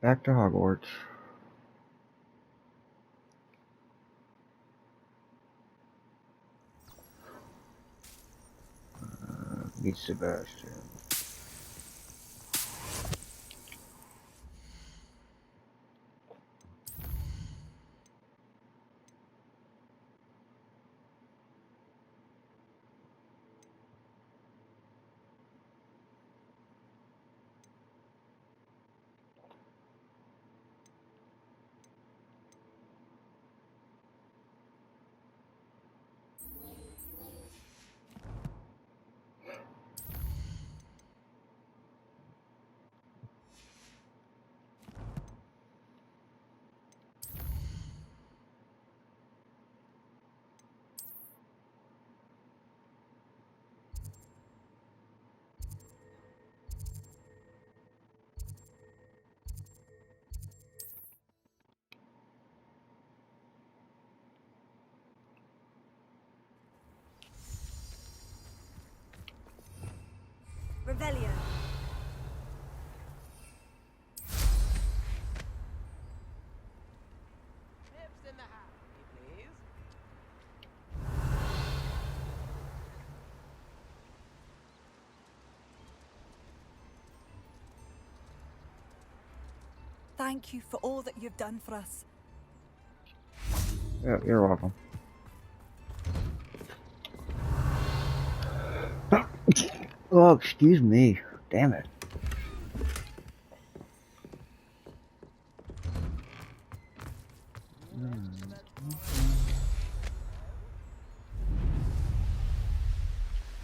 Back to Hogwarts. Meet Sebastian. Revelio. Chips in the hat, please. Thank you for all that you've done for us. Yeah, you're welcome. Oh, excuse me. Damn it.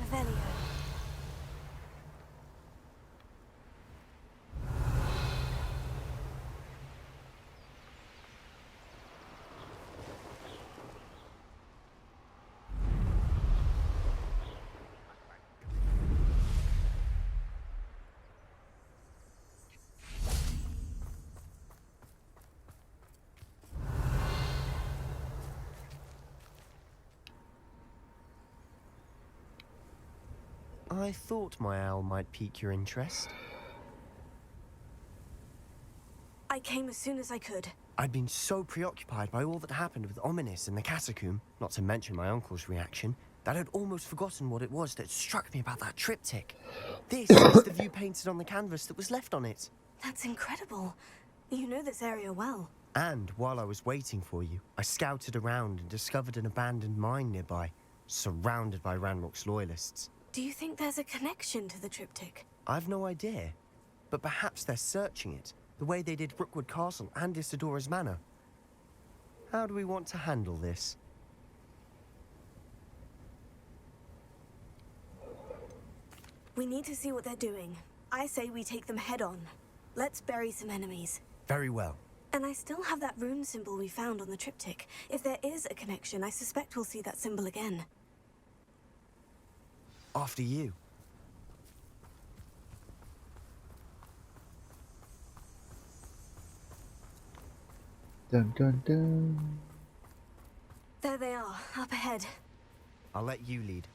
Revelio. I thought my owl might pique your interest. I came as soon as I could. I'd been so preoccupied by all that happened with Ominis in the catacomb, not to mention my uncle's reaction, that I'd almost forgotten what it was that struck me about that triptych. This is the view painted on the canvas that was left on it. That's incredible. You know this area well. And while I was waiting for you, I scouted around and discovered an abandoned mine nearby, surrounded by Ranrock's loyalists. Do you think there's a connection to the triptych? I've no idea, but perhaps they're searching it, the way they did Brookwood Castle and Isidora's Manor. How do we want to handle this? We need to see what they're doing. I say we take them head on. Let's bury some enemies. Very well. And I still have that rune symbol we found on the triptych. If there is a connection, I suspect we'll see that symbol again. After you. Dun dun dun. There they are, up ahead. I'll let you lead.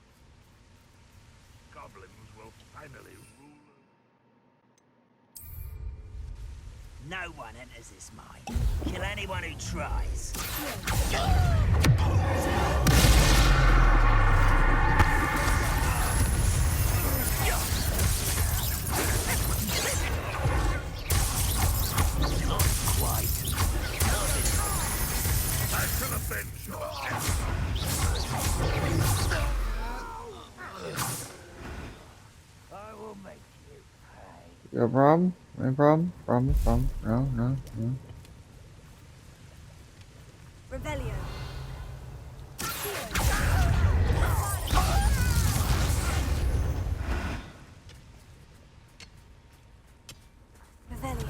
Goblins will finally rule. No one enters this mine. Kill anyone who tries. Not quite. I shall avenge your death. I will make you pay. You got a problem? Any problem? Problem? No. Revelio. Revelio.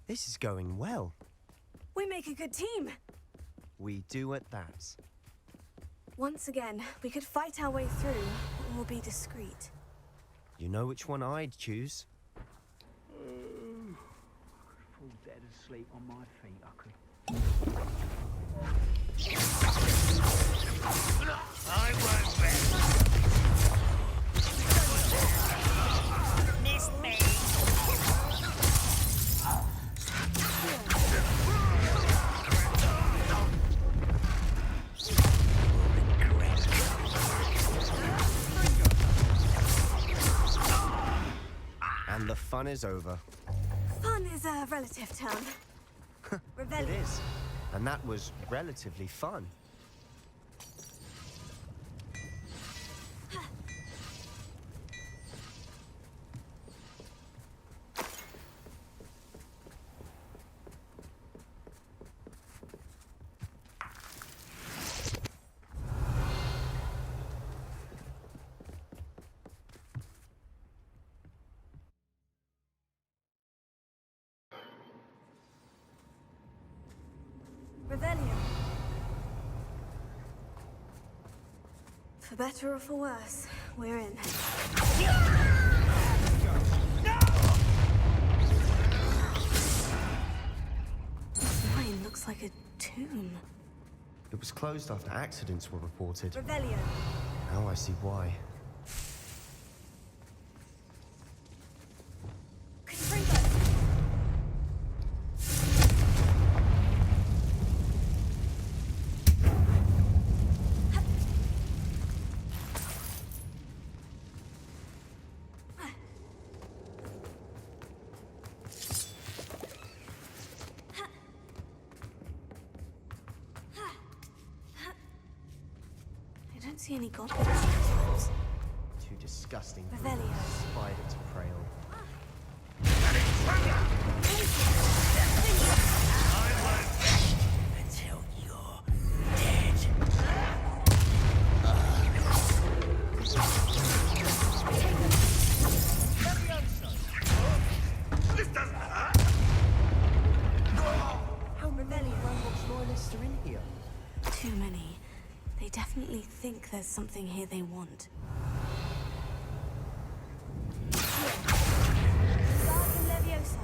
This is going well. We make a good team. We do at that. Once again, we could fight our way through, or be discreet. You know which one I'd choose? fall dead asleep on my feet, I could. I won't rest. Missed me. And the fun is over. Fun is a relative term. It Rebellion. is. And that was relatively fun. Rebellion. For better or for worse, we're in. This mine looks like a tomb. It was closed after accidents were reported. Rebellion. Now I see why. Confringo. I don't see any goblins sometimes. Too disgusting for Revelio. a spider to prey on. Until you're dead. This doesn't hurt. How many Ranrock's loyalists are in here? Too many. They definitely think there's something here they want. Guardian Leviosa.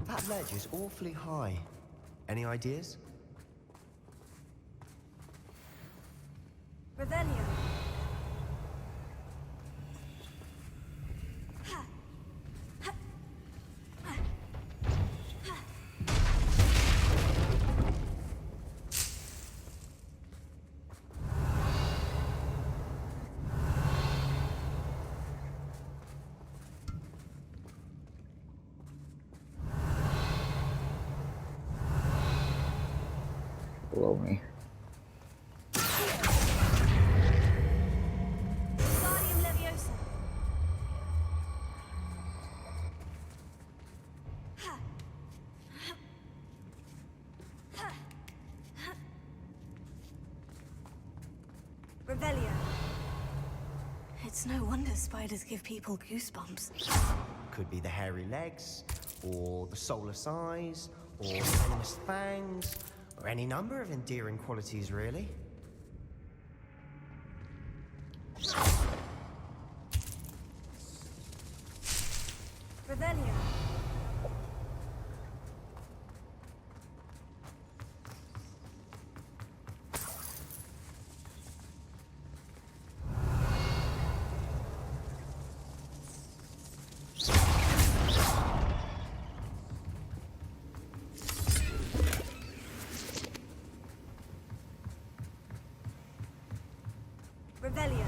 That ledge is awfully high. Any ideas? Revelio. Below me. Guardian Leviosa. Revelio. It's no wonder spiders give people goosebumps. Could be the hairy legs, or the soulless eyes, or the venomous fangs, or any number of endearing qualities, really. Revelio. Revelio.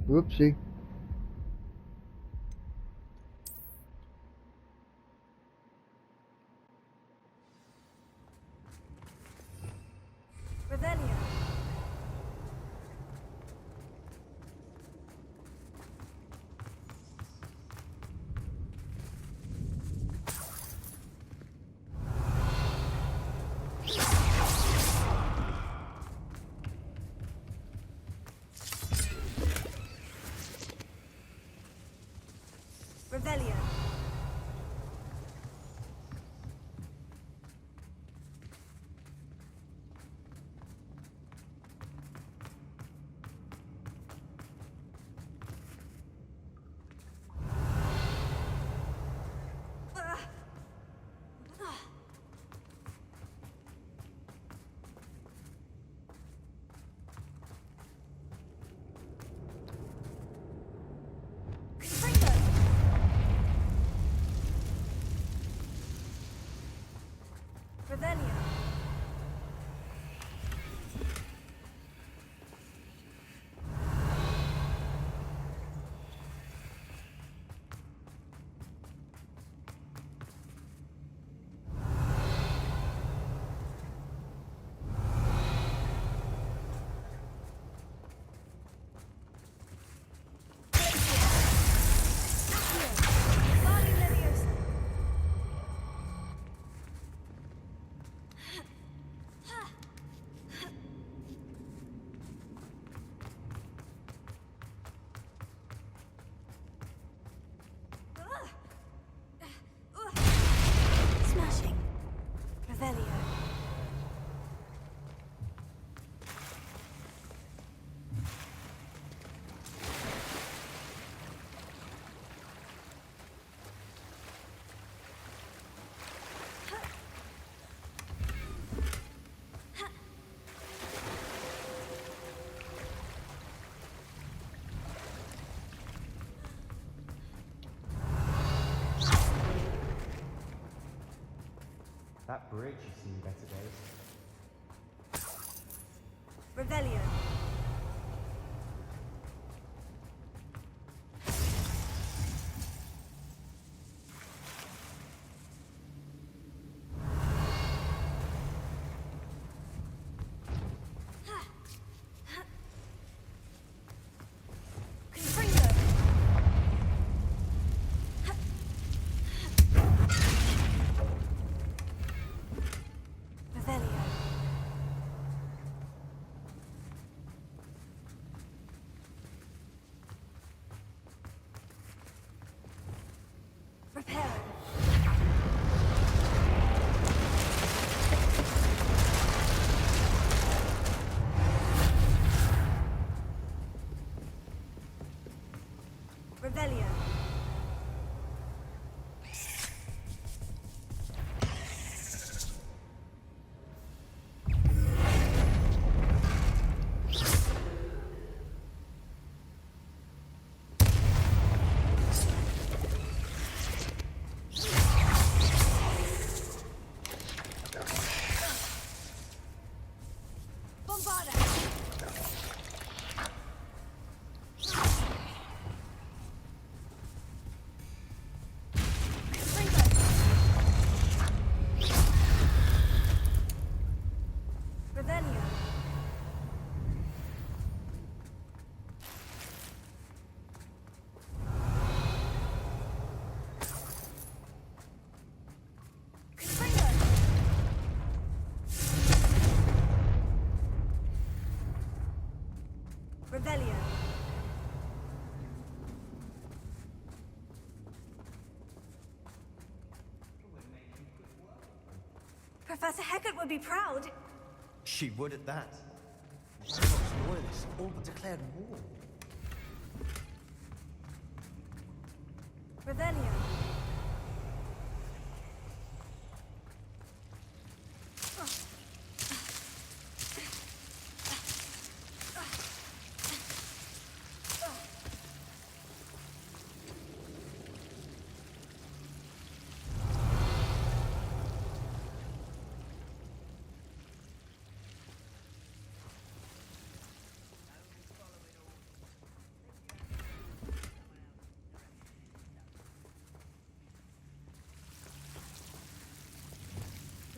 Whoopsie. Revelio. Revelio. Smashing. Revelio. That bridge has seen better days. Revelio. Confringo. Revelio. Reparo. Revelio. Bombarda. Confringo. Revelio. Confringo. Revelio. Professor Hecat would be proud. She would at that. Hogwarts loyalists all but declared war. Revelio.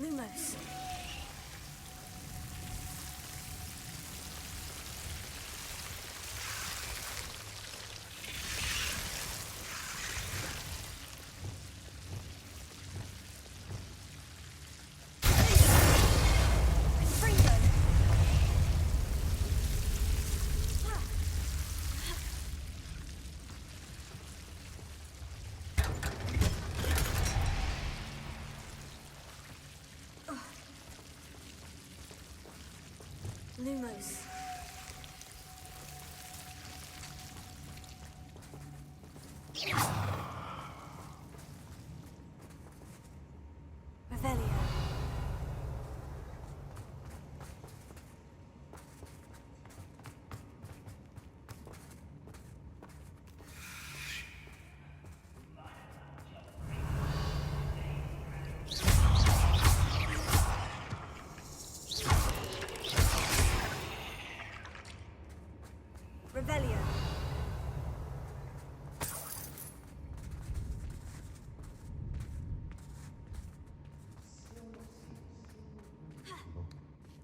Lumos. Confringo. Lumos. Revelio.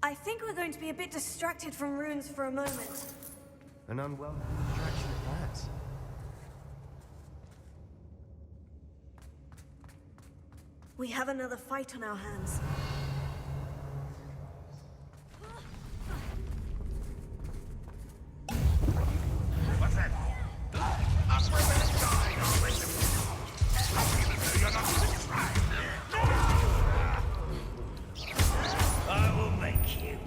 I think we're going to be a bit distracted from runes for a moment. An unwelcome distraction at that. We have another fight on our hands. What's that? Up where we're going, always. Even though you're not even trying. I will make you.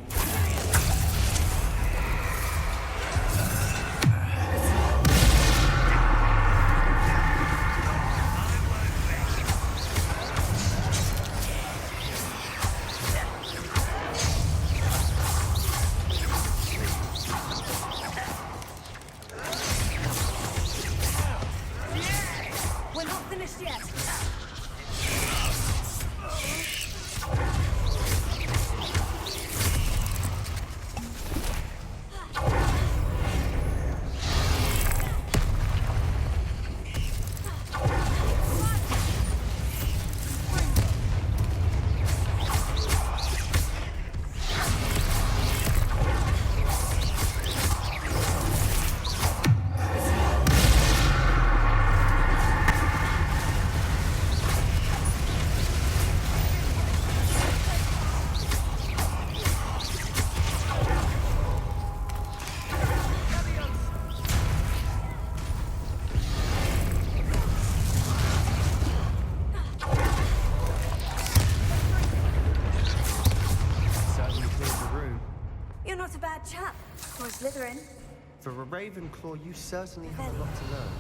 We're not finished yet. Certainly cleared the room. You're not a bad chap. For a Slytherin. For a Ravenclaw, you certainly have a lot to learn.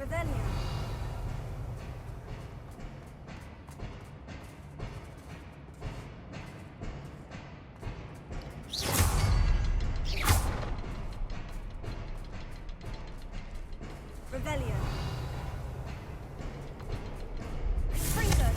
Revelio. Revelio. Fringo.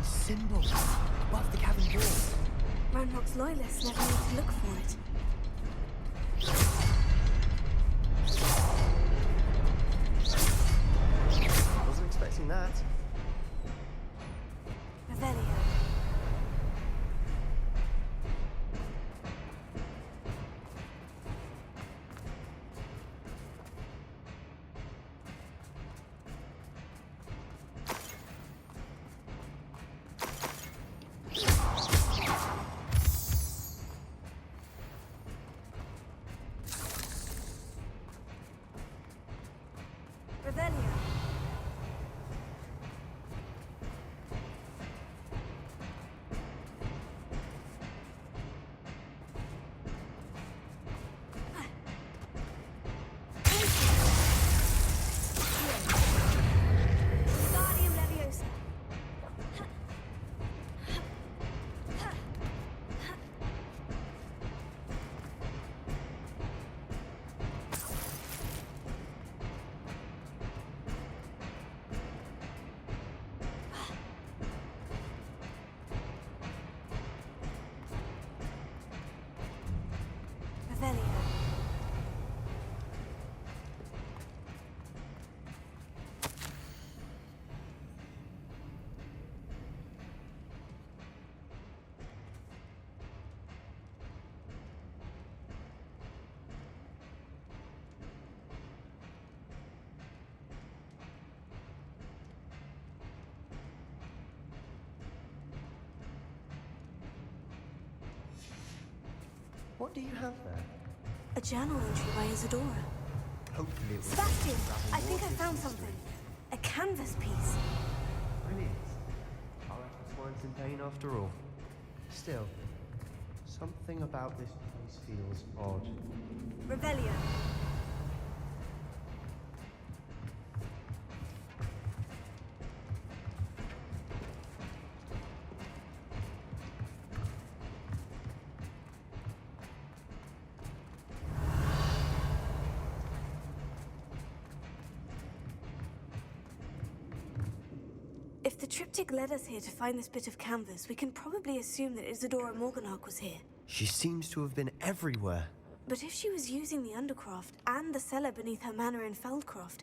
Symbol above the cabin door. Ranrock's loyalists never need to look for it. Wasn't expecting that. Revelio. Revelio. Guardium Leviosa. Revelio. What do you have there? A journal entry by Isadora. Hopefully it will. Sebastian, I think I found something. A canvas piece. Brilliant. Our efforts weren't in vain after all. Still, so Something about this place feels odd. Revelio. If the triptych led us here to find this bit of canvas, we can probably assume that Isadora Morganach was here. She seems to have been everywhere. But if she was using the Undercroft and the cellar beneath her manor in Feldcroft,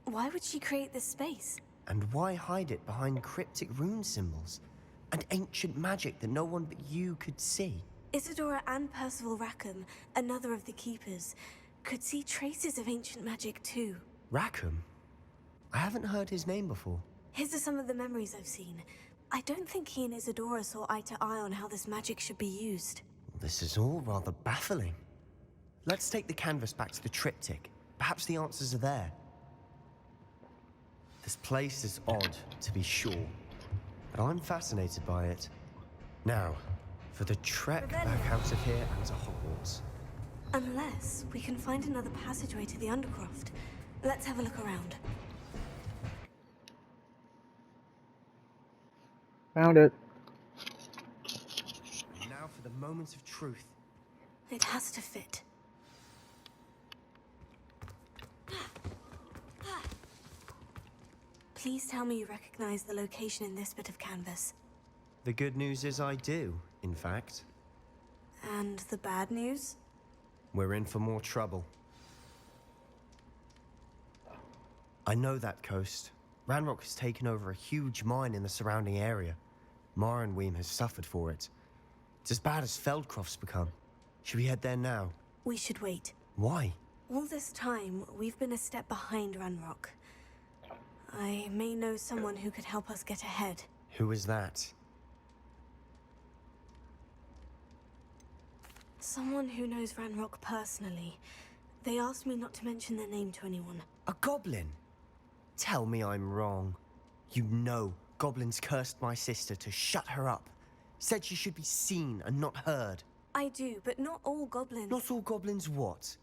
why would she create this space? And why hide it behind cryptic rune symbols? And ancient magic that no one but you could see? Isadora and Percival Rackham, another of the Keepers, could see traces of ancient magic too. Rackham? I haven't heard his name before. His are some of the memories I've seen. I don't think he and Isadora saw eye to eye on how this magic should be used. This is all rather baffling. Let's take the canvas back to the triptych. Perhaps the answers are there. This place is odd, to be sure, but I'm fascinated by it. Now, for the trek back out of here and to Hogwarts. Unless we can find another passageway to the Undercroft. Let's have a look around. Found it. And now for the moment of truth. It has to fit. Please tell me you recognize the location in this bit of canvas. The good news is I do, in fact. And the bad news? We're in for more trouble. I know that coast. Ranrock has taken over a huge mine in the surrounding area. Marrenweem has suffered for it. It's as bad as Feldcroft's become. Should we head there now? We should wait. Why? All this time, we've been a step behind Ranrock. I may know someone who could help us get ahead. Who is that? Someone who knows Ranrock personally. They asked me not to mention their name to anyone. A goblin? Tell me I'm wrong. You know goblins cursed my sister to shut her up. Said she should be seen and not heard. I do, but not all goblins. Not all goblins what?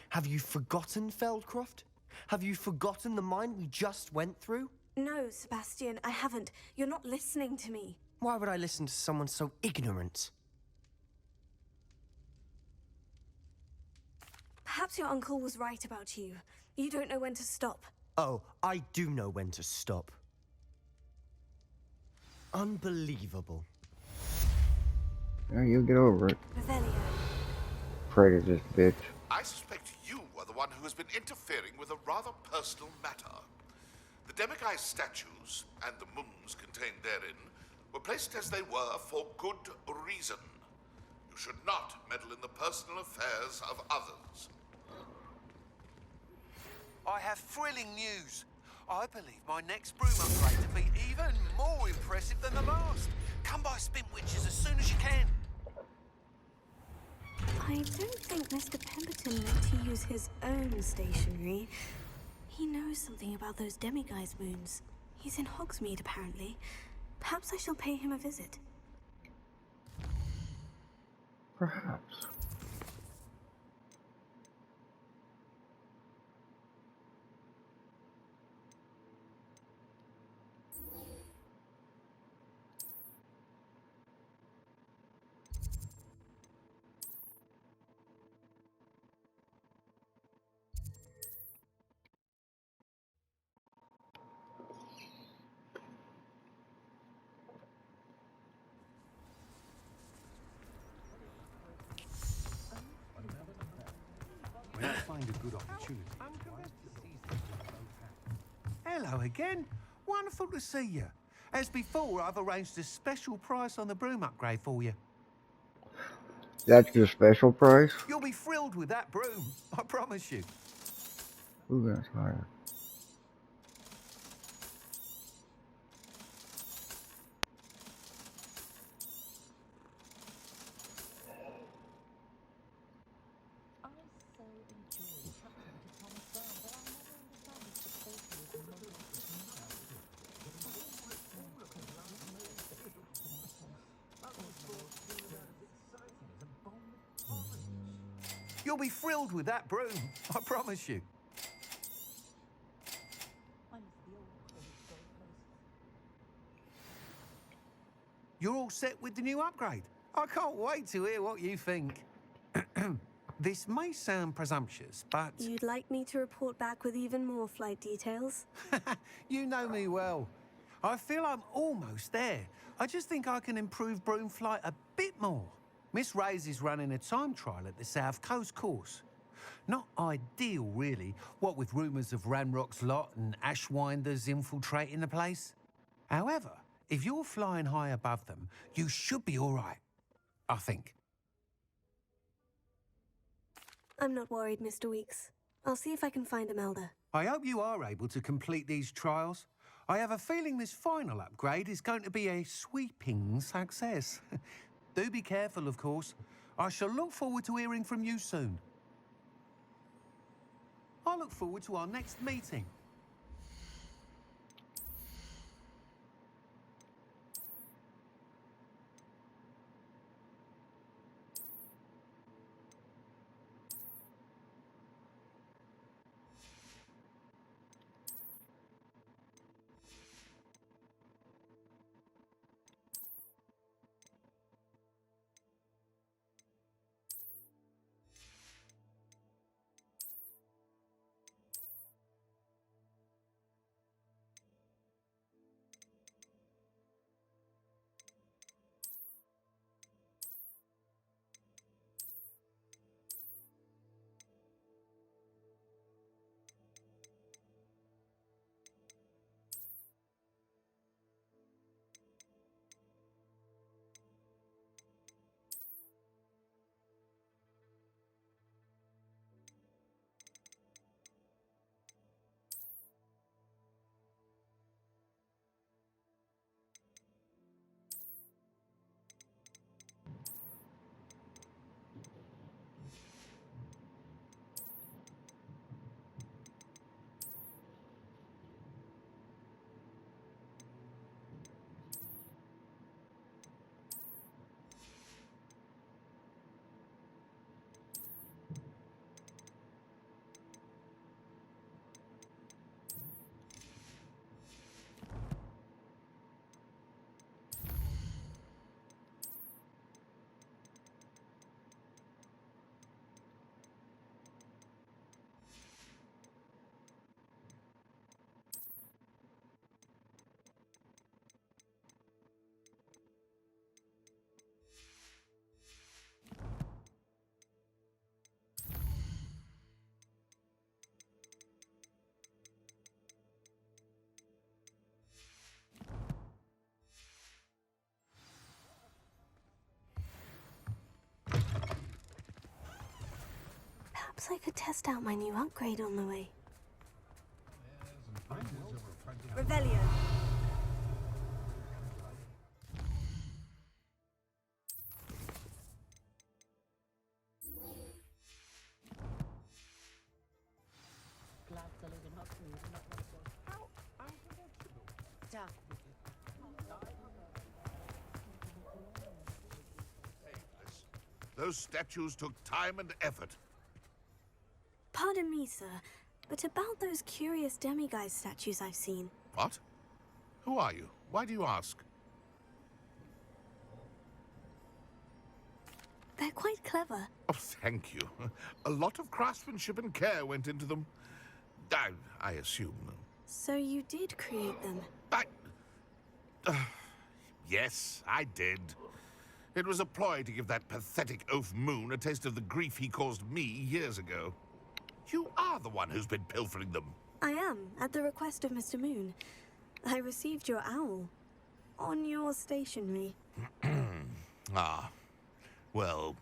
Have you forgotten Feldcroft? Have you forgotten the mine we just went through? No, Sebastian, I haven't. You're not listening to me. Why would I listen to someone so ignorant? Perhaps your uncle was right about you. You don't know when to stop. Oh, I do know when to stop. Unbelievable. Yeah, you'll get over it. Revelio. Afraid of this bitch. I suspect you are the one who has been interfering with a rather personal matter. The Demiguise statues and the moons contained therein were placed as they were for good reason. You should not meddle in the personal affairs of others. I have thrilling news. I believe my next broom upgrade to be even more impressive than the last. Come by Spinwitches as soon as you can. I don't think Mr. Pemberton meant to use his own stationery. He knows something about those Demiguise moons. He's in Hogsmeade, apparently. Perhaps I shall pay him a visit. Perhaps. When I find a good opportunity. Hello again. Wonderful to see you. As before, I've arranged a special price on the broom upgrade for you. That's your special price? You'll be thrilled with that broom, I promise you. Ooh, that's higher. You'll be thrilled with that broom, I promise you. You're all set with the new upgrade. I can't wait to hear what you think. This may sound presumptuous, but... You'd like me to report back with even more flight details? You know me well. I feel I'm almost there. I just think I can improve broom flight a bit more. Miss Ray's is running a time trial at the South Coast course. Not ideal, really, what with rumours of Ranrock's lot and Ashwinders infiltrating the place. However, if you're flying high above them, you should be all right, I think. I'm not worried, Mr. Weeks. I'll see if I can find Imelda. I hope you are able to complete these trials. I have a feeling this final upgrade is going to be a sweeping success. Do be careful, of course. I shall look forward to hearing from you soon. I look forward to our next meeting. Perhaps I could test out my new upgrade on the way. Revelio. Those statues took time and effort. Pardon me, sir, but about those curious demiguise statues I've seen. What? Who are you? Why do you ask? They're quite clever. Oh, thank you. A lot of craftsmanship and care went into them. I assume. So you did create them? Yes, I did. It was a ploy to give that pathetic oaf Moon a taste of the grief he caused me years ago. You are the one who's been pilfering them. I am, at the request of Mr. Moon. I received your owl on your stationery. Ah, well,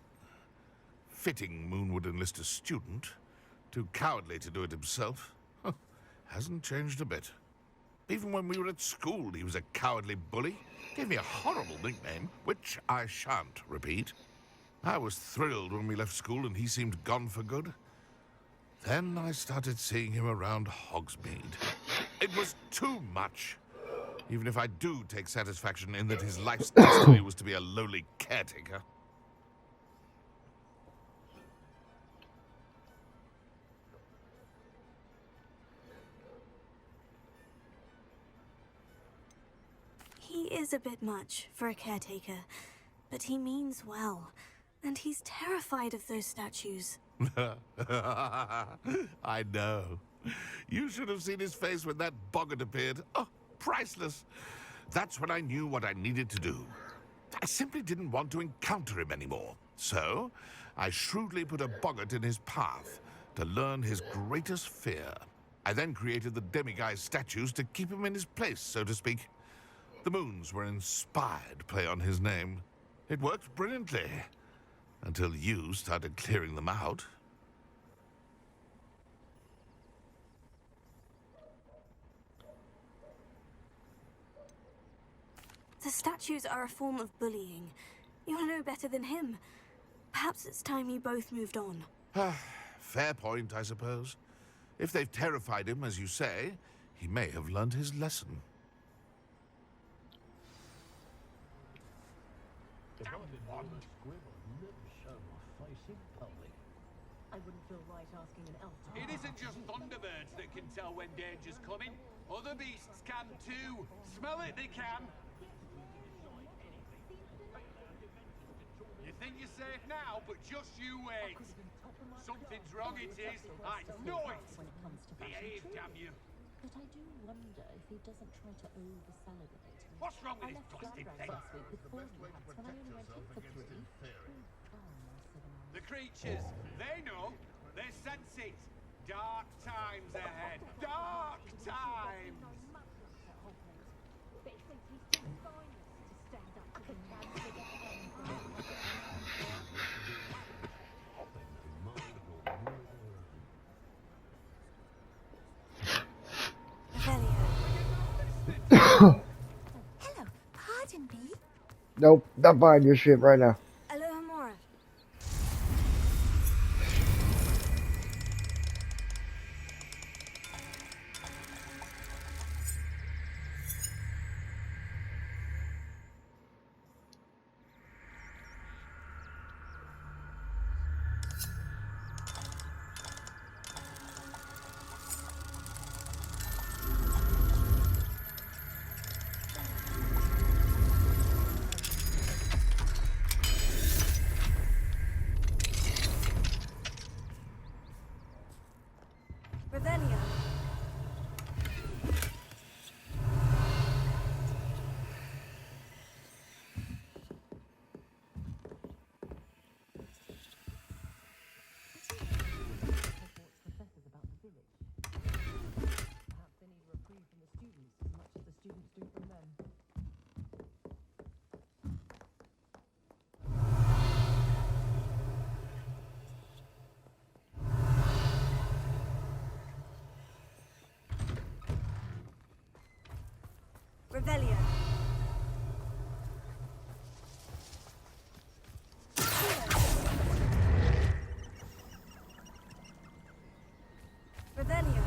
fitting Moon would enlist a student. Too cowardly to do it himself. Hasn't changed a bit. Even when we were at school, he was a cowardly bully. Gave me a horrible nickname, which I shan't repeat. I was thrilled when we left school and he seemed gone for good. Then I started seeing him around Hogsmeade. It was too much. Even if I do take satisfaction in that his life's destiny was to be a lowly caretaker. is a bit much for a caretaker, but he means well, and he's terrified of those statues. I know. You should have seen his face when that boggart appeared. Oh, priceless. That's when I knew what I needed to do. I simply didn't want to encounter him anymore. So, I shrewdly put a boggart in his path to learn his greatest fear. I then created the demiguise statues to keep him in his place, so to speak. The moons were an inspired play on his name. It worked brilliantly, until you started clearing them out. The statues are a form of bullying. You'll know better than him. Perhaps it's time you both moved on. Fair point, I suppose. If they've terrified him, as you say, he may have learned his lesson. I wouldn't feel right asking an elf. It isn't just thunderbirds that can tell when danger's coming. Other beasts can too. Smell it, they can. You think you're safe now, but just you wait. Something's wrong, it is. I know it. When it comes to Behave, damn you. But I do wonder if he doesn't try to over-celebrate. What's wrong with I this left plastic Blood thing? last week with 4 hats when I only went in for 3. Far more civilized. The creatures, they know. They sense it. Dark times ahead. Dark times. But it takes his finest to stand up to the cancer that Hello, pardon me. Nope, not buying your shit right now. Alohomora. Revelio. Hogwarts professors about the village. Perhaps they need a reprieve from the students as much as the students do from them. Revelio. Revelio.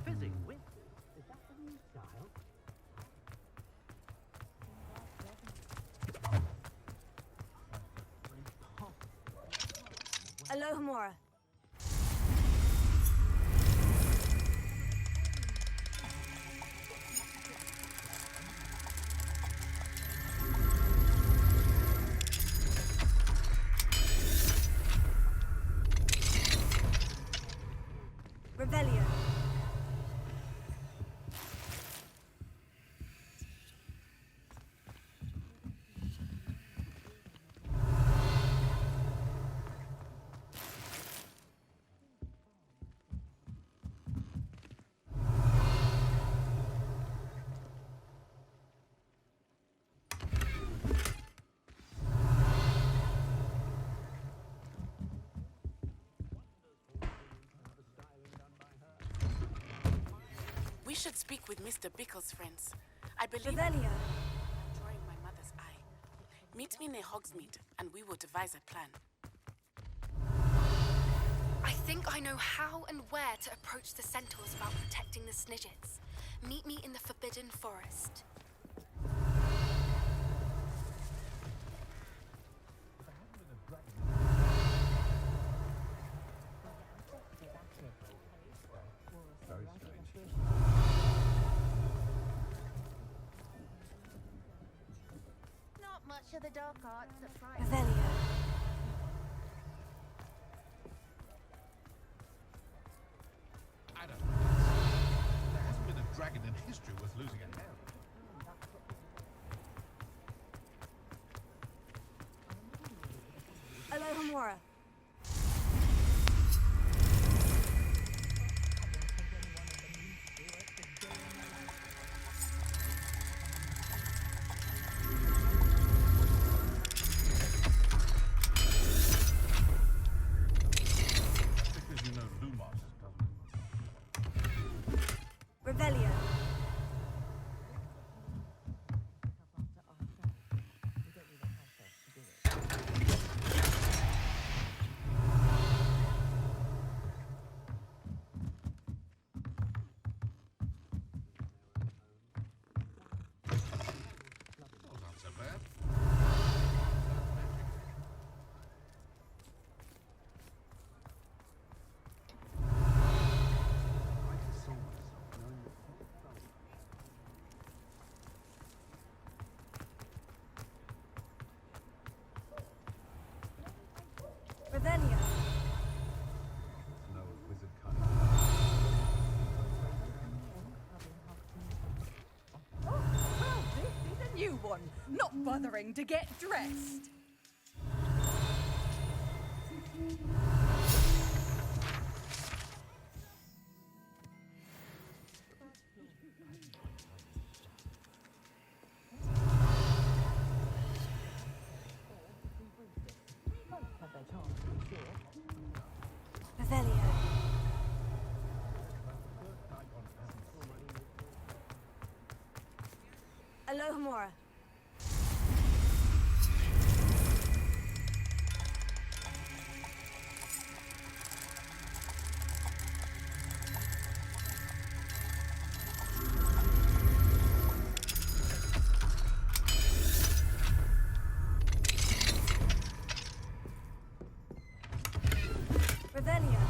Fizzing with? Is that the new style? Alohomora. Revelio. We should speak with Mr. Bickle's friends. I believe Revelio. drawing my mother's eye. Meet me near Hogsmeade, and we will devise a plan. I think I know how and where to approach the centaurs about protecting the Snidgets. Meet me in the Forbidden Forest. Not much of the dark arts that frighten. Revelio. I don't know. There hasn't been a dragon in history worth losing a hair on. Alohomora. Because you know Lumos doesn't. Revelio. Oh, not so bad. I console myself knowing that Revelio. no wizard kind. Oh, this is a new one. Not bothering to get dressed. Have their chance, I'm sure. Revelio. Alohomora. Revelio.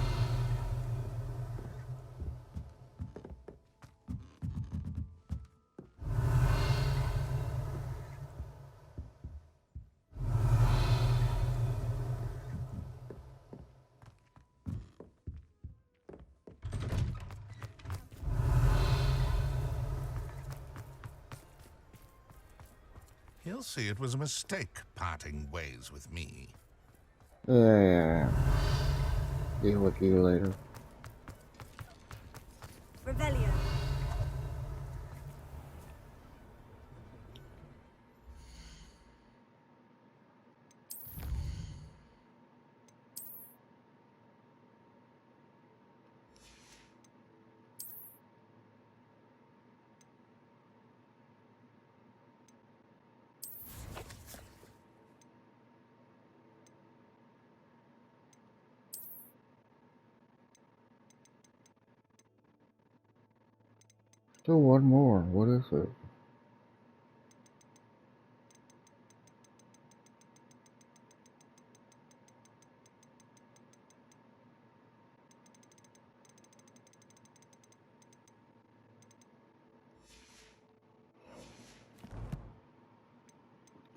He'll see it was a mistake parting ways with me. Yeah. Deal with you later. Revelio. Still one more. What is it?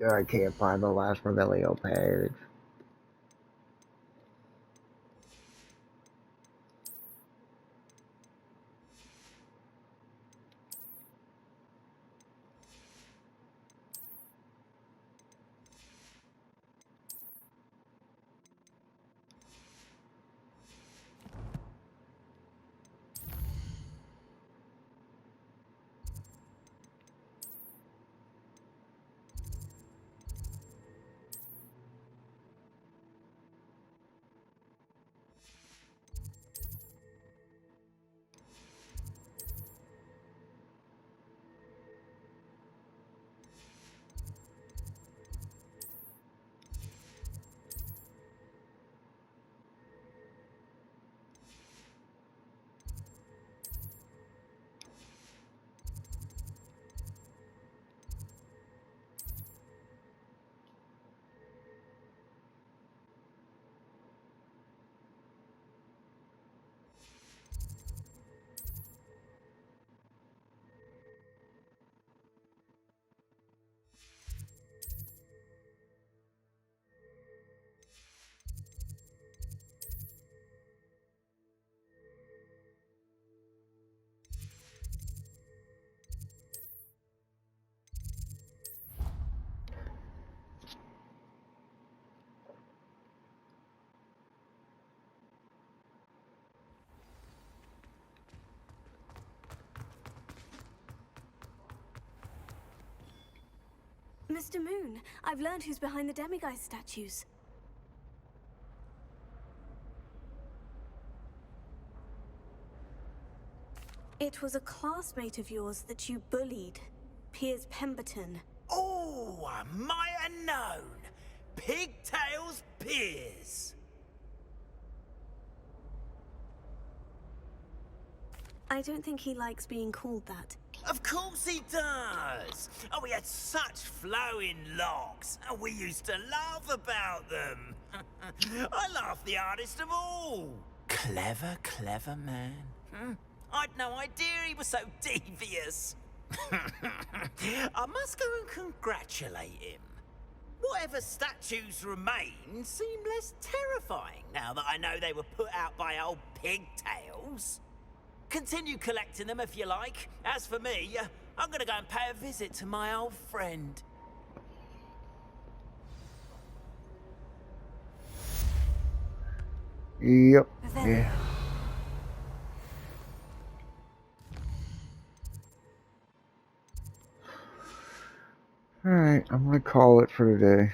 I can't find the last Revelio page. Mr. Moon, I've learned who's behind the demiguise statues. It was a classmate of yours that you bullied, Piers Pemberton. Oh, I might have known. Pigtails Piers. I don't think he likes being called that. Of course he does. Oh, he had such flowing locks, and we used to laugh about them. I laughed the hardest of all. Clever, clever man. I'd no idea he was so devious. I must go and congratulate him. Whatever statues remain seem less terrifying now that I know they were put out by old pigtails. Continue collecting them if you like. As for me, I'm gonna go and pay a visit to my old friend. Yep. Yeah. Alright, I'm gonna call it for today.